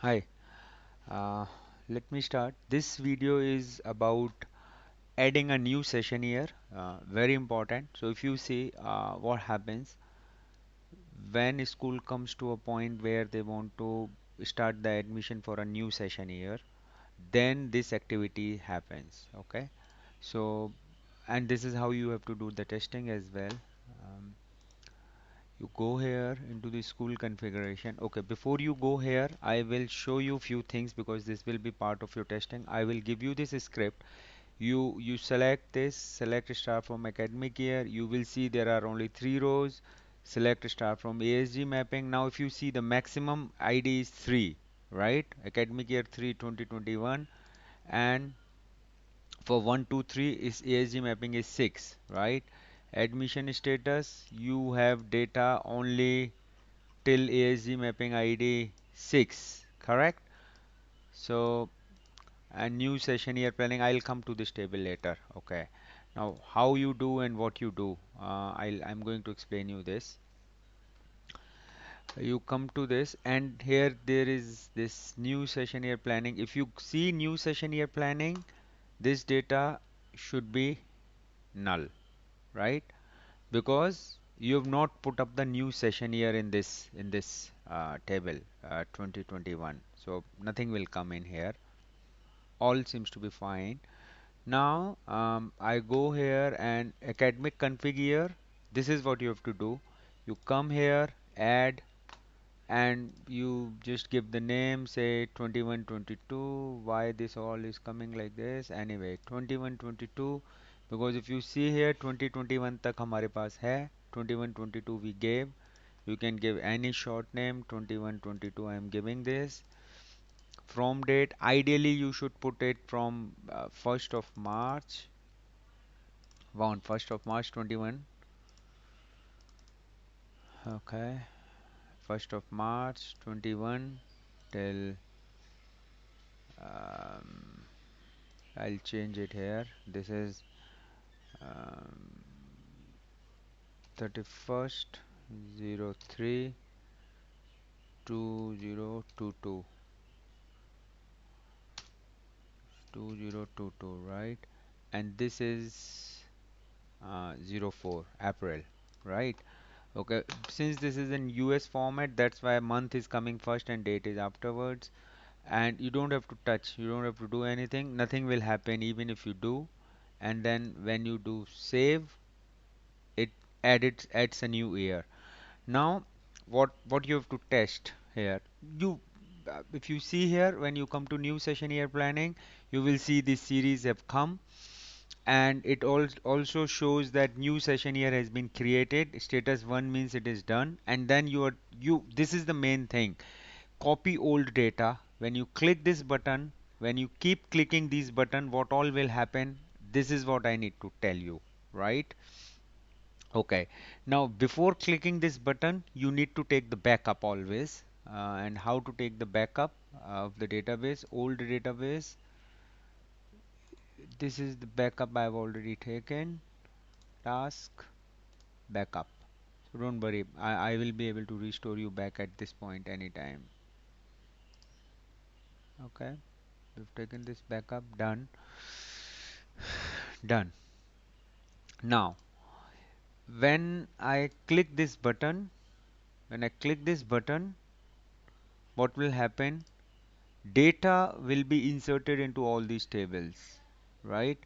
Hi, uh, let me start. This video is about adding a new session here, very important. So if you see what happens when school comes to a point where they want to start the admission for a new session here, then this activity happens. Okay, so and this is how you have to do the testing as well. Um, you go here into the school configuration. Okay, before you go here, I will show you few things because this will be part of your testing. I will give you this script. You select this, select star from academic year. You will see there are only 3 rows. Select star from ASG mapping. Now if you see the maximum ID is 3, right? Academic year 3 2021, and for 1 2 3 is ASG mapping is 6, right? Admission status, you have data only till ASG mapping ID 6, correct? So, a new session year planning, I'll come to this table later. Okay. Now, how you do and what you do, I'm going to explain you this. You come to this, and here there is this new session year planning. If you see new session year planning, this data should be null, right? Because you have not put up the new session year in this table 2021, so nothing will come in here. All seems to be fine. Now I go here and academic config here. This is what you have to do. You come here, add, and you just give the name, say 21 22. Why this all is coming like this? Anyway, 21 22, because if you see here 2021 तक हमारे पास है, 21 22 we gave. You can give any short name. 21 22 I am giving this. From date, ideally you should put it from 1st of March, 1st of March 21. Okay, 1st of March 21 till um, I'll change it here. This is um, 31st 03 2022, 2022, right? And this is 04 April, right? Okay, since this is in US format, that's why month is coming first and date is afterwards. And you don't have to touch, you don't have to do anything, nothing will happen even if you do. And then when you do save, it adds a new year. Now what you have to test here, you if you see here, when you come to new session year planning, you will see this series have come, and it also shows that new session year has been created. Status 1 means it is done, and then you this is the main thing. Copy old data. When you click this button, when you keep clicking this button, what all will happen? This is what I need to tell you, right? Okay. Now, before clicking this button, you need to take the backup always. And how to take the backup of the database, old database. This is the backup I've already taken. Task, backup. So don't worry, I will be able to restore you back at this point anytime. Okay. We've taken this backup, done. Done. Now, when I click this button, when I click this button, what will happen? Data will be inserted into all these tables, right?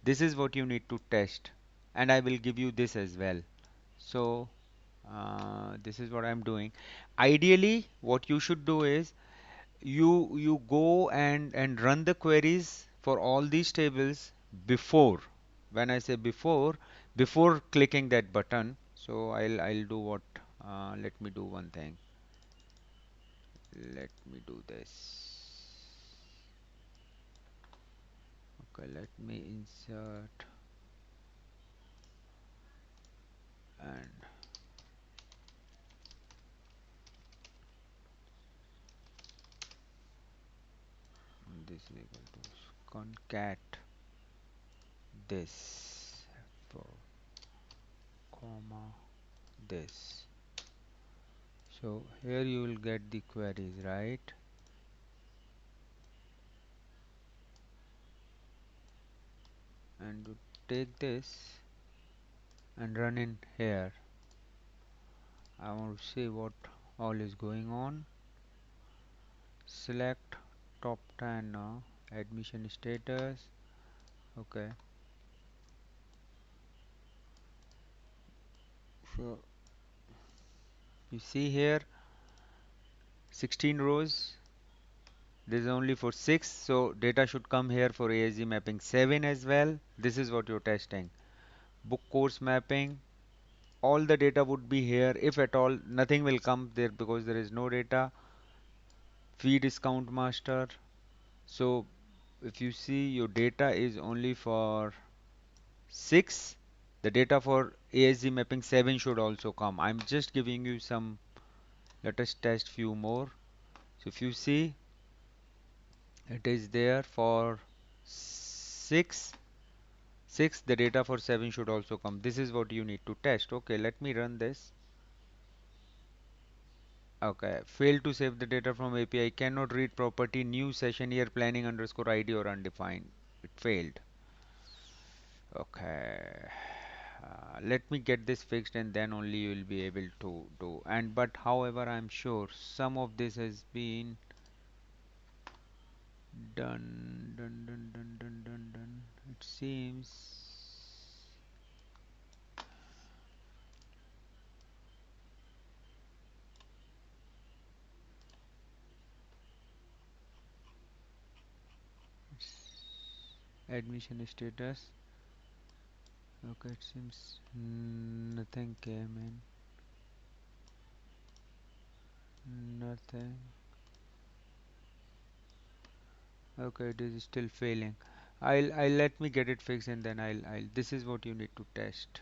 This is what you need to test, and I will give you this as well. So this is what I'm doing. Ideally, what you should do is you go and run the queries for all these tables before. When I say before clicking that button. So I'll do what? Let me do one thing. Let me do this. Okay, let me insert, and this is equal to concat this for comma this. So here you will get the queries, right? and to take this and run in here. I want to see what all is going on. Select top 10 now, admission status. Okay, so you see here 16 rows. This is only for 6, so data should come here for ASD mapping 7 as well. This is what you're testing. Book course mapping, all the data would be here. If at all, nothing will come there because there is no data. Fee discount master. So if you see your data is only for 6, the data for ASD mapping 7 should also come. I'm just giving you some, let us test few more. So if you see, it is there for 6, 6, the data for 7 should also come. This is what you need to test. Okay, let me run this. Okay, failed to save the data from API, cannot read property, new session here, planning underscore ID or undefined. It failed. Okay, let me get this fixed and then only you will be able to do. And but however, I'm sure some of this has been done. Done. It seems. Admission status. Okay, it seems nothing came in. Nothing. Okay, it is still failing. I'll let me get it fixed and then I'll this is what you need to test.